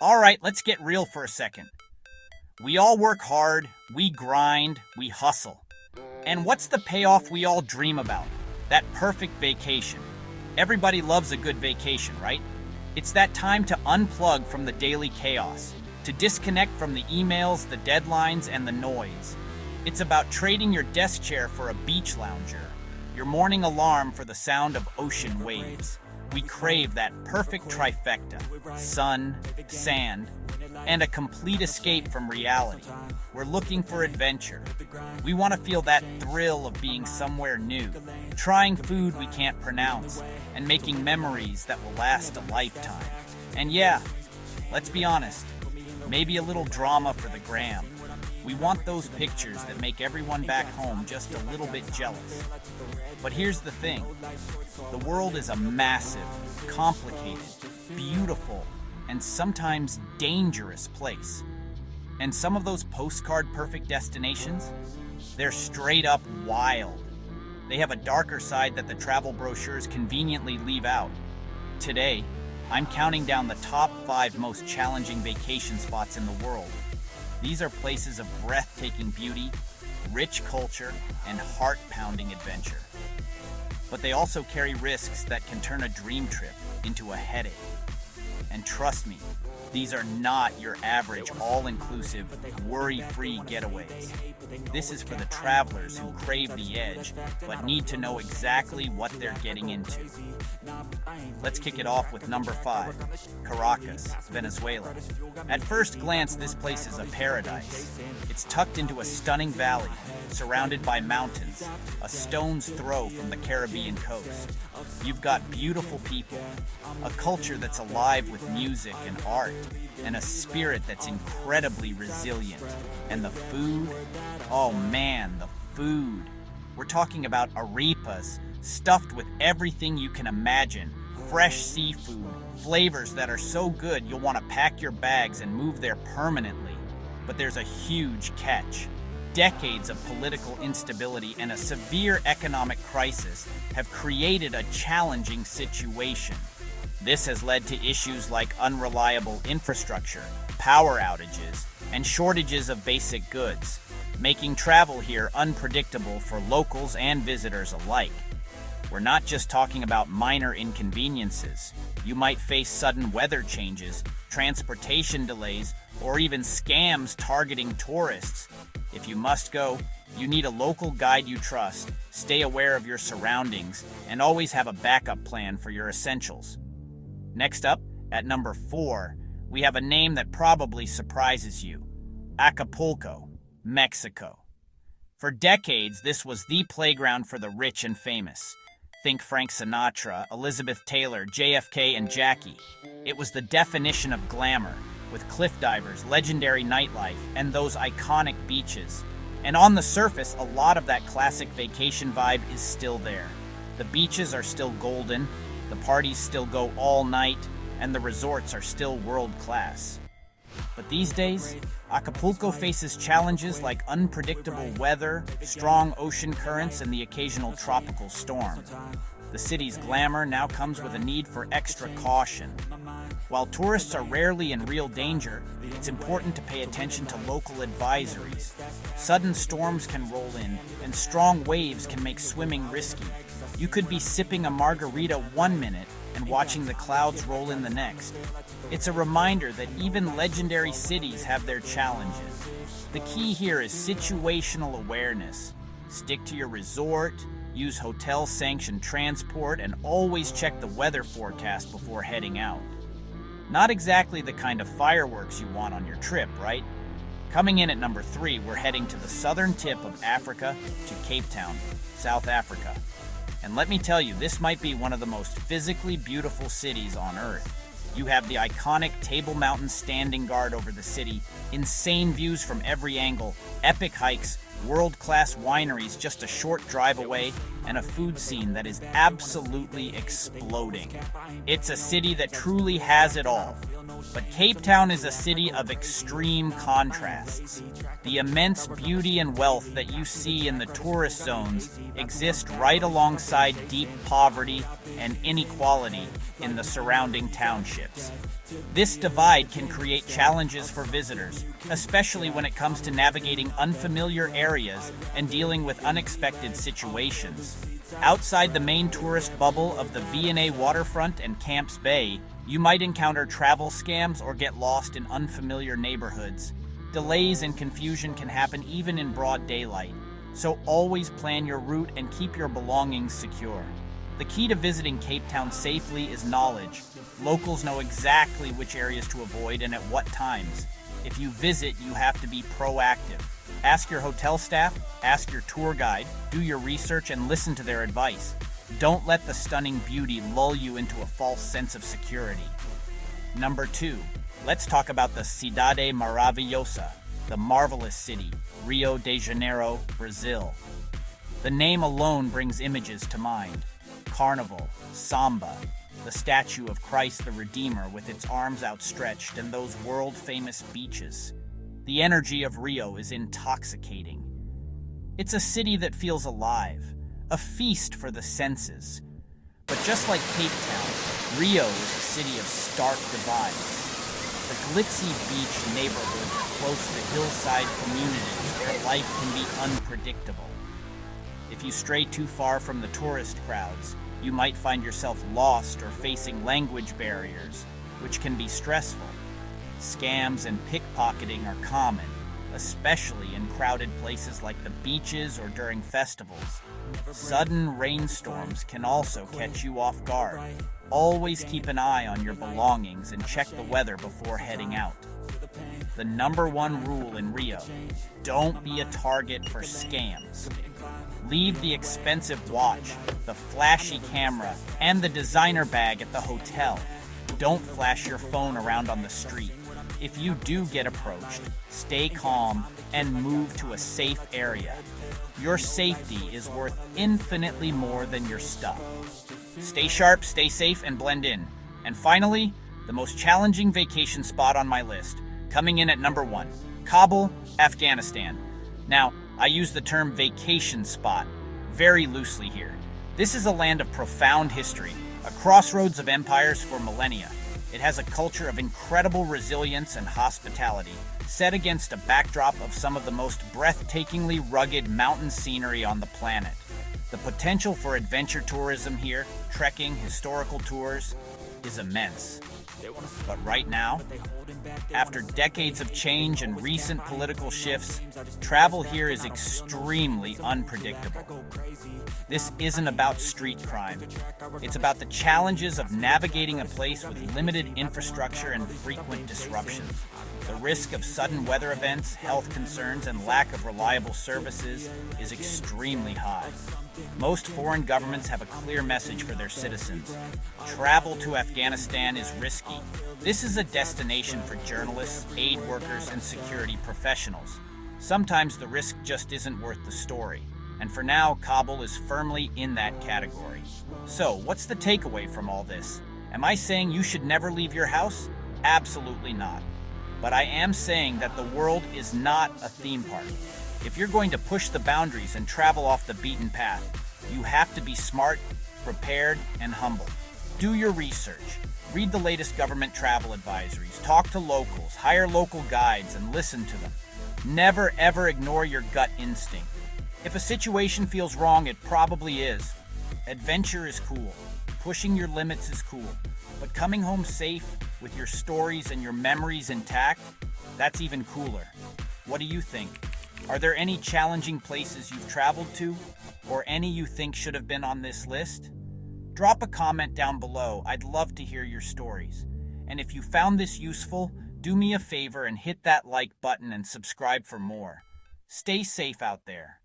All right, let's get real for a second. We all work hard, we grind, we hustle. And what's the payoff we all dream about? That perfect vacation. Everybody loves a good vacation, right? It's that time to unplug from the daily chaos, to disconnect from the emails, the deadlines, and the noise. It's about trading your desk chair for a beach lounger, your morning alarm for the sound of ocean waves. We crave that perfect trifecta: sun, sand, and a complete escape from reality. We're looking for adventure. We want to feel that thrill of being somewhere new, trying food we can't pronounce, and making memories that will last a lifetime. And yeah, let's be honest, maybe a little drama for the gram. We want those pictures that make everyone back home just a little bit jealous. But here's the thing. The world is a massive, complicated, beautiful, and sometimes dangerous place. And some of those postcard perfect destinations, they're straight up wild. They have a darker side that the travel brochures conveniently leave out. Today, I'm counting down the top 5 most challenging vacation spots in the world. These are places of breathtaking beauty, rich culture, and heart-pounding adventure. But they also carry risks that can turn a dream trip into a headache. And trust me, these are not your average all-inclusive, worry-free getaways. This is for the travelers who crave the edge, but need to know exactly what they're getting into. Let's kick it off with number 5, Caracas, Venezuela. At first glance, this place is a paradise. It's tucked into a stunning valley, surrounded by mountains, a stone's throw from the Caribbean coast. You've got beautiful people, a culture that's alive with music and art, and a spirit that's incredibly resilient. And the food? Oh man, the food. We're talking about arepas, stuffed with everything you can imagine. Fresh seafood, flavors that are so good you'll want to pack your bags and move there permanently. But there's a huge catch. Decades of political instability and a severe economic crisis have created a challenging situation. This has led to issues like unreliable infrastructure, power outages, and shortages of basic goods, making travel here unpredictable for locals and visitors alike. We're not just talking about minor inconveniences. You might face sudden weather changes, transportation delays, or even scams targeting tourists. If you must go, you need a local guide you trust, stay aware of your surroundings, and always have a backup plan for your essentials. Next up, at number 4, we have a name that probably surprises you: Acapulco, Mexico. For decades, this was the playground for the rich and famous. Think Frank Sinatra, Elizabeth Taylor, JFK, and Jackie. It was the definition of glamour, with cliff divers, legendary nightlife, and those iconic beaches. And on the surface, a lot of that classic vacation vibe is still there. The beaches are still golden, the parties still go all night, and the resorts are still world-class. But these days, Acapulco faces challenges like unpredictable weather, strong ocean currents, and the occasional tropical storm. The city's glamour now comes with a need for extra caution. While tourists are rarely in real danger, it's important to pay attention to local advisories. Sudden storms can roll in, and strong waves can make swimming risky. You could be sipping a margarita one minute and watching the clouds roll in the next. It's a reminder that even legendary cities have their challenges. The key here is situational awareness. Stick to your resort, use hotel-sanctioned transport, and always check the weather forecast before heading out. Not exactly the kind of fireworks you want on your trip, right? Coming in at number 3, we're heading to the southern tip of Africa to Cape Town, South Africa. And let me tell you, this might be one of the most physically beautiful cities on Earth. You have the iconic Table Mountain standing guard over the city, insane views from every angle, epic hikes, world-class wineries just a short drive away, and a food scene that is absolutely exploding. It's a city that truly has it all: But Cape Town is a city of extreme contrasts. The immense beauty and wealth that you see in the tourist zones exist right alongside deep poverty and inequality in the surrounding townships. This divide can create challenges for visitors, especially when it comes to navigating unfamiliar areas and dealing with unexpected situations. Outside the main tourist bubble of the V&A waterfront and Camps Bay, you might encounter travel scams or get lost in unfamiliar neighborhoods. Delays and confusion can happen even in broad daylight, so always plan your route and keep your belongings secure. The key to visiting Cape Town safely is knowledge. Locals know exactly which areas to avoid and at what times. If you visit, you have to be proactive. Ask your hotel staff, ask your tour guide, do your research, and listen to their advice. Don't let the stunning beauty lull you into a false sense of security. Number 2, let's talk about the Cidade Maravilhosa, the marvelous city, Rio de Janeiro, Brazil. The name alone brings images to mind. Carnival, samba, the statue of Christ the Redeemer with its arms outstretched, and those world-famous beaches. The energy of Rio is intoxicating. It's a city that feels alive, a feast for the senses. But just like Cape Town, Rio is a city of stark divides. The glitzy beach neighborhoods are close to hillside communities where life can be unpredictable. If you stray too far from the tourist crowds, you might find yourself lost or facing language barriers, which can be stressful. Scams and pickpocketing are common, especially in crowded places like the beaches or during festivals. Sudden rainstorms can also catch you off guard. Always keep an eye on your belongings and check the weather before heading out. The number one rule in Rio: don't be a target for scams. Leave the expensive watch, the flashy camera, and the designer bag at the hotel. Don't flash your phone around on the street. If you do get approached, stay calm and move to a safe area. Your safety is worth infinitely more than your stuff. Stay sharp, stay safe, and blend in. And finally, the most challenging vacation spot on my list, coming in at number 1, Kabul, Afghanistan. Now, I use the term vacation spot very loosely here. This is a land of profound history, a crossroads of empires for millennia. It has a culture of incredible resilience and hospitality, set against a backdrop of some of the most breathtakingly rugged mountain scenery on the planet. The potential for adventure tourism here, trekking, historical tours, is immense. But right now, after decades of change and recent political shifts, travel here is extremely unpredictable. This isn't about street crime. It's about the challenges of navigating a place with limited infrastructure and frequent disruption. The risk of sudden weather events, health concerns, and lack of reliable services is extremely high. Most foreign governments have a clear message for their citizens. Travel to Afghanistan is risky. This is a destination for journalists, aid workers, and security professionals. Sometimes the risk just isn't worth the story. And for now, Kabul is firmly in that category. So, what's the takeaway from all this? Am I saying you should never leave your house? Absolutely not. But I am saying that the world is not a theme park. If you're going to push the boundaries and travel off the beaten path, you have to be smart, prepared, and humble. Do your research. Read the latest government travel advisories. Talk to locals. Hire local guides and listen to them. Never ever ignore your gut instinct. If a situation feels wrong, it probably is. Adventure is cool. Pushing your limits is cool. But coming home safe with your stories and your memories intact, that's even cooler. What do you think? Are there any challenging places you've traveled to, or any you think should have been on this list? Drop a comment down below. I'd love to hear your stories. And if you found this useful, do me a favor and hit that like button and subscribe for more. Stay safe out there.